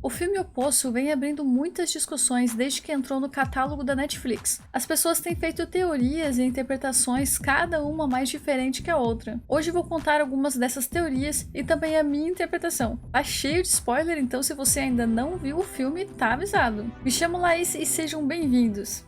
O filme O Poço vem abrindo muitas discussões desde que entrou no catálogo da Netflix. As pessoas têm feito teorias e interpretações, cada uma mais diferente que a outra. Hoje vou contar algumas dessas teorias e também a minha interpretação. Tá cheio de spoiler, então se você ainda não viu o filme, tá avisado. Me chamo Laís e sejam bem-vindos.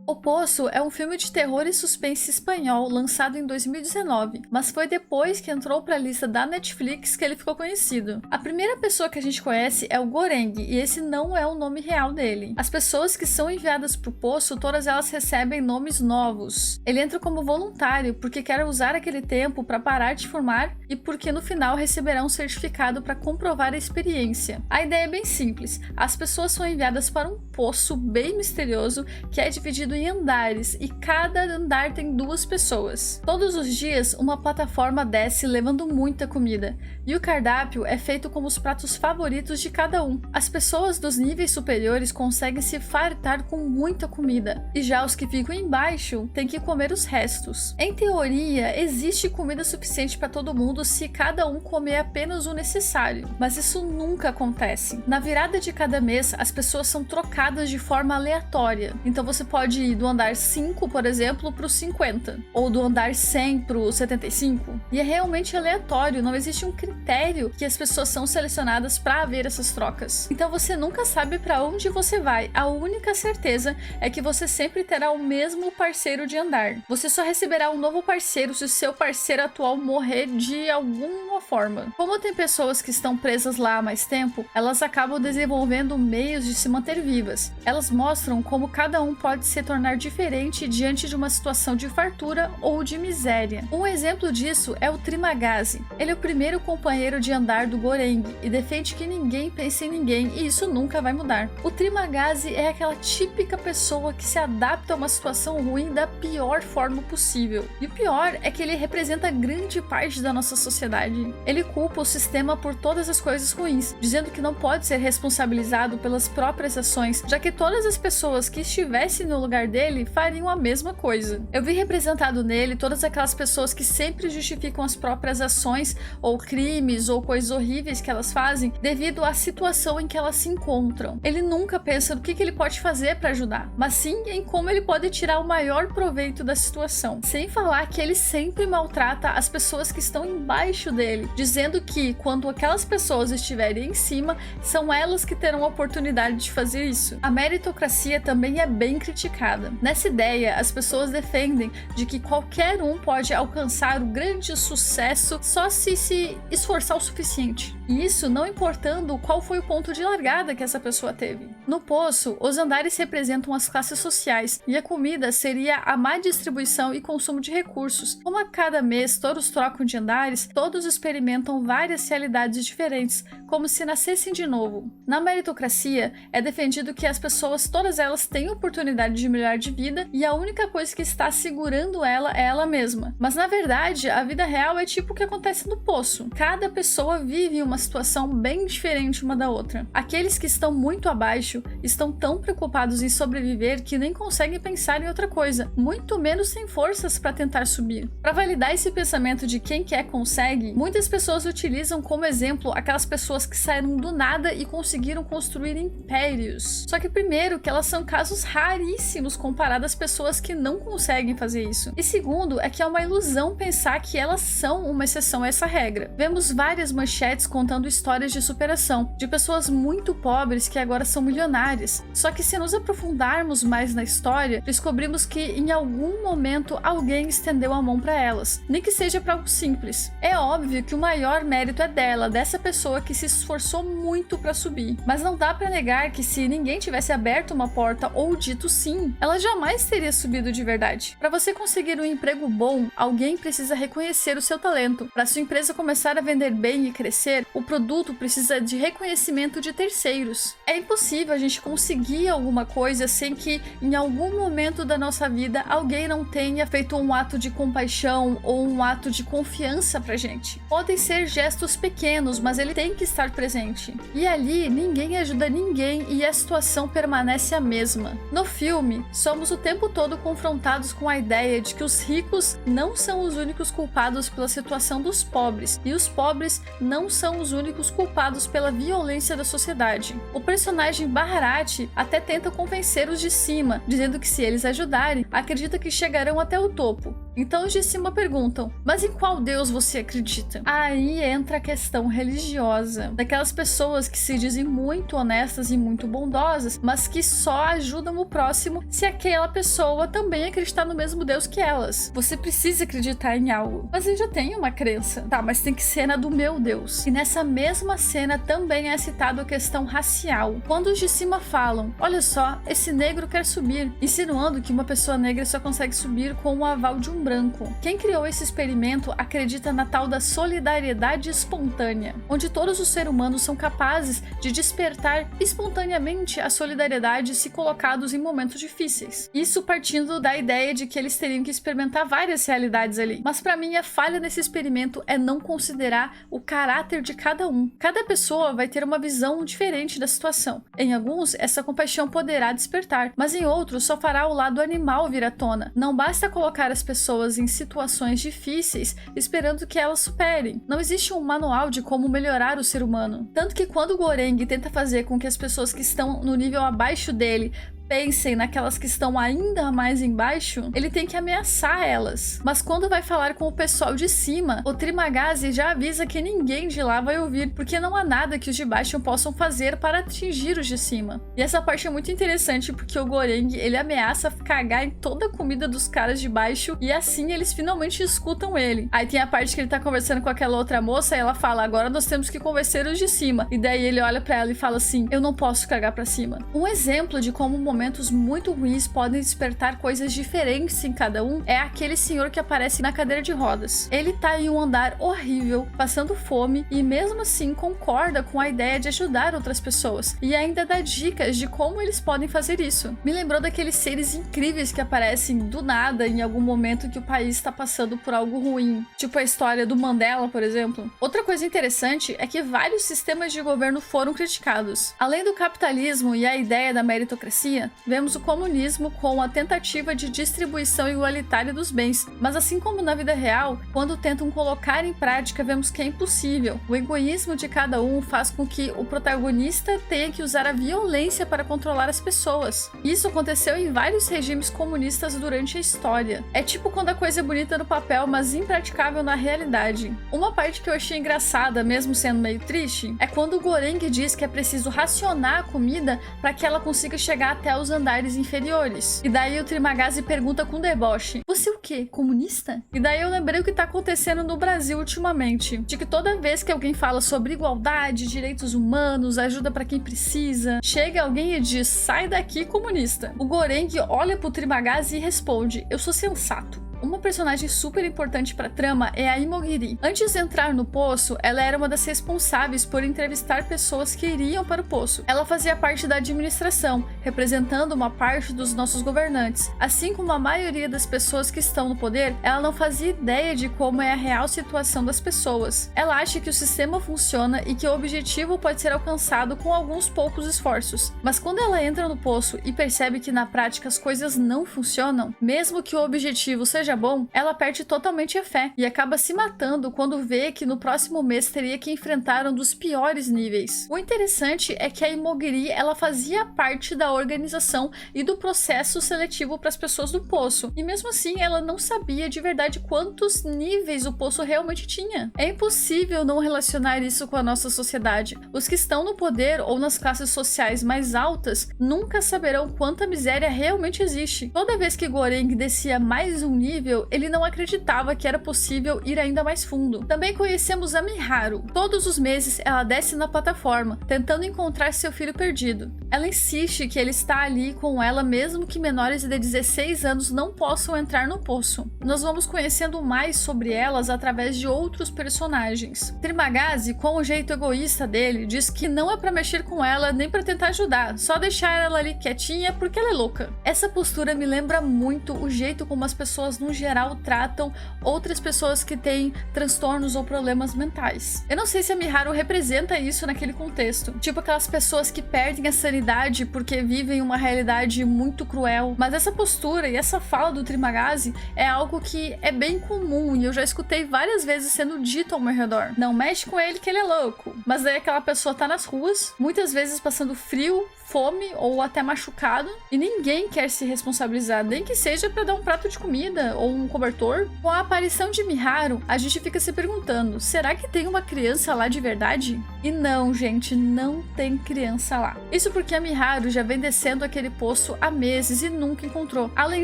O Poço é um filme de terror e suspense espanhol lançado em 2019, mas foi depois que entrou para a lista da Netflix que ele ficou conhecido. A primeira pessoa que a gente conhece é o Goreng, e esse não é o nome real dele. As pessoas que são enviadas para o Poço, todas elas recebem nomes novos. Ele entra como voluntário porque quer usar aquele tempo para parar de fumar e porque no final receberá um certificado para comprovar a experiência. A ideia é bem simples, as pessoas são enviadas para um poço bem misterioso que é dividido em andares e cada andar tem 2 pessoas. Todos os dias uma plataforma desce levando muita comida e o cardápio é feito com os pratos favoritos de cada um. As pessoas dos níveis superiores conseguem se fartar com muita comida e já os que ficam embaixo têm que comer os restos. Em teoria, existe comida suficiente para todo mundo se cada um comer apenas o necessário, mas isso nunca acontece. Na virada de cada mês, as pessoas são trocadas de forma aleatória, então você pode ir do andar 5, por exemplo, para o 50, ou do andar 100 para o 75, e é realmente aleatório, não existe um critério que as pessoas são selecionadas para haver essas trocas. Então você nunca sabe para onde você vai, a única certeza é que você sempre terá o mesmo parceiro de andar. Você só receberá um novo parceiro se o seu parceiro atual morrer de alguma forma. Como tem pessoas que estão presas lá há mais tempo, elas acabam desenvolvendo meios de se manter vivas. Elas mostram como cada um pode se tornar diferente diante de uma situação de fartura ou de miséria. Um exemplo disso é o Trimagazi. Ele é o primeiro companheiro de andar do Goreng e defende que ninguém pense em ninguém e isso nunca vai mudar. O Trimagazi é aquela típica pessoa que se adapta a uma situação ruim da pior forma possível. E o pior é que ele representa grande parte da nossa sociedade. Ele culpa o sistema por todas as coisas ruins, dizendo que não pode ser responsabilizado pelas próprias ações, já que todas as pessoas que estivessem no lugar dele fariam a mesma coisa. Eu vi representado nele todas aquelas pessoas que sempre justificam as próprias ações ou crimes ou coisas horríveis que elas fazem devido à situação em que elas se encontram. Ele nunca pensa no que ele pode fazer para ajudar, mas sim em como ele pode tirar o maior proveito da situação. Sem falar que ele sempre maltrata as pessoas que estão embaixo dele, dizendo que quando aquelas pessoas estiverem em cima, são elas que terão a oportunidade de fazer isso. A meritocracia também é bem criticada. Nessa ideia, as pessoas defendem de que qualquer um pode alcançar o grande sucesso só se esforçar o suficiente. E isso não importando qual foi o ponto de largada que essa pessoa teve. No Poço, os andares representam as classes sociais e a comida seria a má distribuição e consumo de recursos. Como a cada mês todos trocam de andares, todos experimentam várias realidades diferentes, como se nascessem de novo. Na meritocracia, é defendido que as pessoas, todas elas, têm oportunidade de melhorar de vida e a única coisa que está segurando ela é ela mesma. Mas na verdade, a vida real é tipo o que acontece no Poço. Cada pessoa vive uma situação bem diferente uma da outra. Aqueles que estão muito abaixo estão tão preocupados em sobreviver que nem conseguem pensar em outra coisa, muito menos têm forças para tentar subir. Para validar esse pensamento de quem quer consegue, muitas pessoas utilizam como exemplo aquelas pessoas que saíram do nada e conseguiram construir impérios. Só que primeiro que elas são casos raríssimos comparadas às pessoas que não conseguem fazer isso. E segundo é que é uma ilusão pensar que elas são uma exceção a essa regra. Vemos várias manchetes contando histórias de superação, de pessoas muito pobres que agora são milionárias. Só que se nos aprofundarmos mais na história, descobrimos que em algum momento alguém estendeu a mão para elas, nem que seja para algo simples. É óbvio que o maior mérito é dela, dessa pessoa que se esforçou muito para subir, mas não dá para negar que se ninguém tivesse aberto uma porta ou dito sim, ela jamais teria subido de verdade. Para você conseguir um emprego bom, alguém precisa reconhecer o seu talento. Para sua empresa começar a vender bem e crescer, o produto precisa de reconhecimento de terceiros. É impossível a gente conseguir alguma coisa sem que em algum momento da nossa vida alguém não tenha feito um ato de compaixão ou um ato de confiança pra gente. Podem ser gestos pequenos, mas ele tem que estar presente. E ali ninguém ajuda ninguém e a situação permanece a mesma. No filme, somos o tempo todo confrontados com a ideia de que os ricos não são os únicos culpados pela situação dos pobres, e os pobres não são os únicos culpados pela violência da sociedade. O personagem Baharati até tenta convencer os de cima, dizendo que se eles ajudarem, acredita que chegarão até o topo. Então os de cima perguntam, mas em qual Deus você acredita? Aí entra a questão religiosa, daquelas pessoas que se dizem muito honestas e muito bondosas, mas que só ajudam o próximo se aquela pessoa também acreditar no mesmo Deus que elas. Você precisa acreditar em algo, mas eu já tenho uma crença. Tá, mas tem que ser na do meu Deus. E nessa mesma cena também é citado a questão racial. Quando os de cima falam, olha só, esse negro quer subir, insinuando que uma pessoa negra só consegue subir com o aval de um branco. Quem criou esse experimento acredita na tal da solidariedade espontânea, onde todos os seres humanos são capazes de despertar espontaneamente a solidariedade se colocados em momentos difíceis. Isso partindo da ideia de que eles teriam que experimentar várias realidades ali. Mas para mim a falha nesse experimento é não considerar o caráter de cada um. Cada pessoa vai ter uma visão diferente da situação. Em alguns, essa compaixão poderá despertar, mas em outros só fará o lado animal vir à tona. Não basta colocar as pessoas em situações difíceis esperando que elas superem. Não existe um manual de como melhorar o ser humano. Tanto que quando o Goreng tenta fazer com que as pessoas que estão no nível abaixo dele pensem naquelas que estão ainda mais embaixo, ele tem que ameaçar elas. Mas quando vai falar com o pessoal de cima, o Trimagazi já avisa que ninguém de lá vai ouvir, porque não há nada que os de baixo possam fazer para atingir os de cima. E essa parte é muito interessante porque o Goreng, ele ameaça cagar em toda a comida dos caras de baixo e assim eles finalmente escutam ele. Aí tem a parte que ele tá conversando com aquela outra moça e ela fala, agora nós temos que convencer os de cima. E daí ele olha pra ela e fala assim, eu não posso cagar pra cima. Um exemplo de como momentos muito ruins podem despertar coisas diferentes em cada um é aquele senhor que aparece na cadeira de rodas. Ele tá em um andar horrível, passando fome e mesmo assim concorda com a ideia de ajudar outras pessoas e ainda dá dicas de como eles podem fazer isso. Me lembrou daqueles seres incríveis que aparecem do nada em algum momento que o país está passando por algo ruim, tipo a história do Mandela, por exemplo. Outra coisa interessante é que vários sistemas de governo foram criticados. Além do capitalismo e a ideia da meritocracia, vemos o comunismo com a tentativa de distribuição igualitária dos bens, mas assim como na vida real, quando tentam colocar em prática, vemos que é impossível. O egoísmo de cada um faz com que o protagonista tenha que usar a violência para controlar as pessoas. Isso aconteceu em vários regimes comunistas durante a história. É tipo quando a coisa é bonita no papel, mas impraticável na realidade. Uma parte que eu achei engraçada, mesmo sendo meio triste, é quando o Goreng diz que é preciso racionar a comida para que ela consiga chegar até os andares inferiores. E daí o Trimagazi pergunta com deboche, você o quê? Comunista? E daí eu lembrei o que tá acontecendo no Brasil ultimamente, de que toda vez que alguém fala sobre igualdade, direitos humanos, ajuda pra quem precisa, chega alguém e diz, sai daqui, comunista. O Goreng olha pro Trimagazi e responde, eu sou sensato. Uma personagem super importante para a trama é a Imogiri. Antes de entrar no poço, ela era uma das responsáveis por entrevistar pessoas que iriam para o poço. Ela fazia parte da administração, representando uma parte dos nossos governantes. Assim como a maioria das pessoas que estão no poder, ela não fazia ideia de como é a real situação das pessoas. Ela acha que o sistema funciona e que o objetivo pode ser alcançado com alguns poucos esforços. Mas quando ela entra no poço e percebe que na prática as coisas não funcionam, mesmo que o objetivo seja bom, ela perde totalmente a fé e acaba se matando quando vê que no próximo mês teria que enfrentar um dos piores níveis. O interessante é que a Imogiri, ela fazia parte da organização e do processo seletivo para as pessoas do poço, e mesmo assim ela não sabia de verdade quantos níveis o poço realmente tinha. É impossível não relacionar isso com a nossa sociedade. Os que estão no poder ou nas classes sociais mais altas nunca saberão quanta miséria realmente existe. Toda vez que Goreng descia mais um nível, ele não acreditava que era possível ir ainda mais fundo. Também conhecemos a Miharu. Todos os meses ela desce na plataforma, tentando encontrar seu filho perdido. Ela insiste que ele está ali com ela mesmo que menores de 16 anos não possam entrar no poço. Nós vamos conhecendo mais sobre elas através de outros personagens. Trimagazi, com o jeito egoísta dele, diz que não é pra mexer com ela nem pra tentar ajudar, só deixar ela ali quietinha porque ela é louca. Essa postura me lembra muito o jeito como as pessoas no no geral tratam outras pessoas que têm transtornos ou problemas mentais. Eu não sei se a Miharu representa isso naquele contexto, tipo aquelas pessoas que perdem a sanidade porque vivem uma realidade muito cruel, mas essa postura e essa fala do Trimagasi é algo que é bem comum e eu já escutei várias vezes sendo dito ao meu redor. Não mexe com ele que ele é louco. Mas daí aquela pessoa tá nas ruas, muitas vezes passando frio, fome ou até machucado, e ninguém quer se responsabilizar, nem que seja para dar um prato de comida ou um cobertor. Com a aparição de Miharu, a gente fica se perguntando, será que tem uma criança lá de verdade? E não, gente, não tem criança lá. Isso porque a Miharu já vem descendo aquele poço há meses e nunca encontrou. Além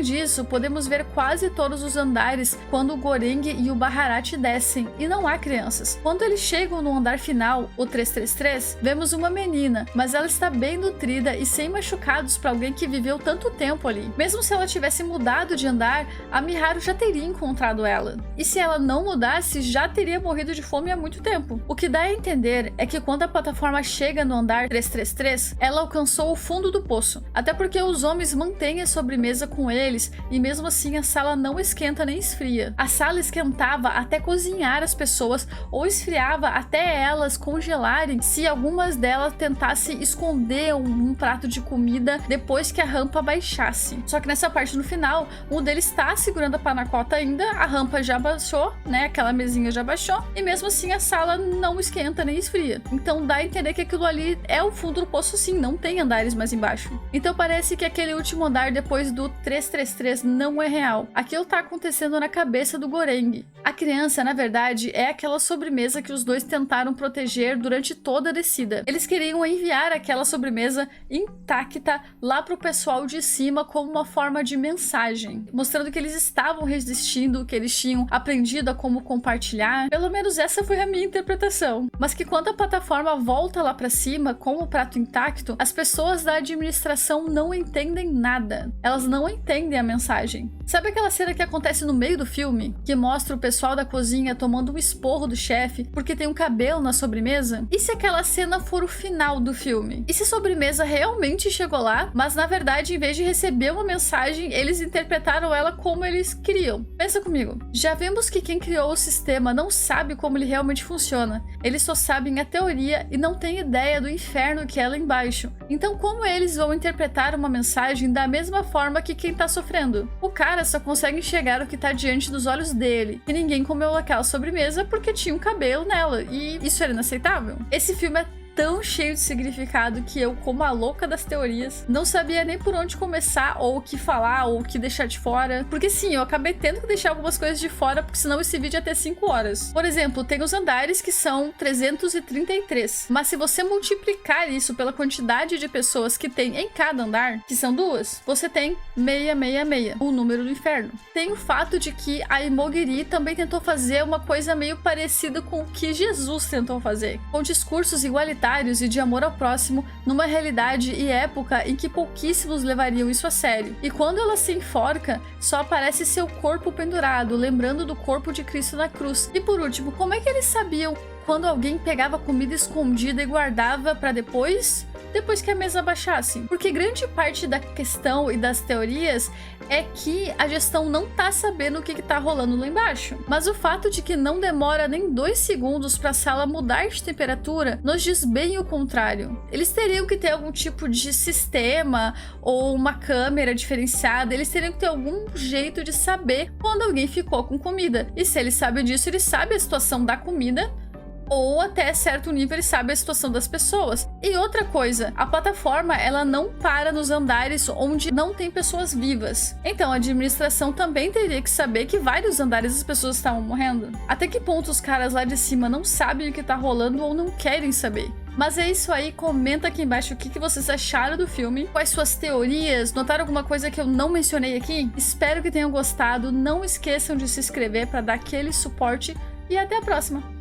disso, podemos ver quase todos os andares quando o Goreng e o Baharati descem, e não há crianças. Quando eles chegam no andar final, o 333, vemos uma menina, mas ela está bem nutrida e sem machucados para alguém que viveu tanto tempo ali. Mesmo se ela tivesse mudado de andar, a Miharu já teria encontrado ela. E se ela não mudasse, já teria morrido de fome há muito tempo. O que dá a entender é que quando a plataforma chega no andar 333, ela alcançou o fundo do poço. Até porque os homens mantêm a sobremesa com eles e mesmo assim a sala não esquenta nem esfria. A sala esquentava até cozinhar as pessoas ou esfriava até elas congelarem se algumas delas tentassem esconder um prato de comida depois que a rampa baixasse. Só que nessa parte no final, um deles está segurando a panacota ainda, a rampa já baixou, né? Aquela mesinha já baixou, e mesmo assim a sala não esquenta nem esfria. Então dá a entender que aquilo ali é o fundo do poço sim, não tem andares mais embaixo. Então parece que aquele último andar depois do 333 não é real. Aquilo tá acontecendo na cabeça do Goreng. A criança, na verdade, é aquela sobremesa que os dois tentaram proteger durante toda a descida. Eles queriam enviar aquela sobremesa intacta lá pro pessoal de cima como uma forma de mensagem, mostrando que eles estavam resistindo, que eles tinham aprendido a como compartilhar. Pelo menos essa foi a minha interpretação. Mas que quando a plataforma volta lá pra cima com o prato intacto, as pessoas da administração não entendem nada. Elas não entendem a mensagem. Sabe aquela cena que acontece no meio do filme, que mostra o pessoal da cozinha tomando um esporro do chefe porque tem um cabelo na sobremesa? E se aquela cena for o final do filme? E se a sobremesa realmente chegou lá, mas na verdade, em vez de receber uma mensagem, eles interpretaram ela como eles queriam? Pensa comigo. Já vemos que quem criou o sistema não sabe como ele realmente funciona. Eles só sabem a teoria e não têm ideia do inferno que é lá embaixo. Então como eles vão interpretar uma mensagem da mesma forma que quem tá sofrendo? O cara só consegue enxergar o que tá diante dos olhos dele, e ninguém comeu aquela sobremesa porque tinha um cabelo nela, e isso era inaceitável. Esse filme é tão cheio de significado que eu, como a louca das teorias, não sabia nem por onde começar, ou o que falar, ou o que deixar de fora. Porque sim, eu acabei tendo que deixar algumas coisas de fora, porque senão esse vídeo ia ter 5 horas. Por exemplo, tem os andares que são 333. Mas se você multiplicar isso pela quantidade de pessoas que tem em cada andar, que são 2, você tem 666, o número do inferno. Tem o fato de que a Imogiri também tentou fazer uma coisa meio parecida com o que Jesus tentou fazer, com discursos igualitários e de amor ao próximo, numa realidade e época em que pouquíssimos levariam isso a sério. E quando ela se enforca, só aparece seu corpo pendurado, lembrando do corpo de Cristo na cruz. E por último, como é que eles sabiam quando alguém pegava comida escondida e guardava para depois que a mesa baixasse? Porque grande parte da questão e das teorias é que a gestão não tá sabendo o que tá rolando lá embaixo. Mas o fato de que não demora nem 2 segundos para a sala mudar de temperatura nos diz bem o contrário. Eles teriam que ter algum tipo de sistema ou uma câmera diferenciada, eles teriam que ter algum jeito de saber quando alguém ficou com comida. E se eles sabem disso, eles sabem a situação da comida, ou até certo nível ele sabe a situação das pessoas. E outra coisa, a plataforma ela não para nos andares onde não tem pessoas vivas. Então a administração também teria que saber que vários andares as pessoas estavam morrendo. Até que ponto os caras lá de cima não sabem o que tá rolando ou não querem saber? Mas é isso aí, comenta aqui embaixo o que vocês acharam do filme, quais suas teorias, notaram alguma coisa que eu não mencionei aqui? Espero que tenham gostado, não esqueçam de se inscrever para dar aquele suporte e até a próxima!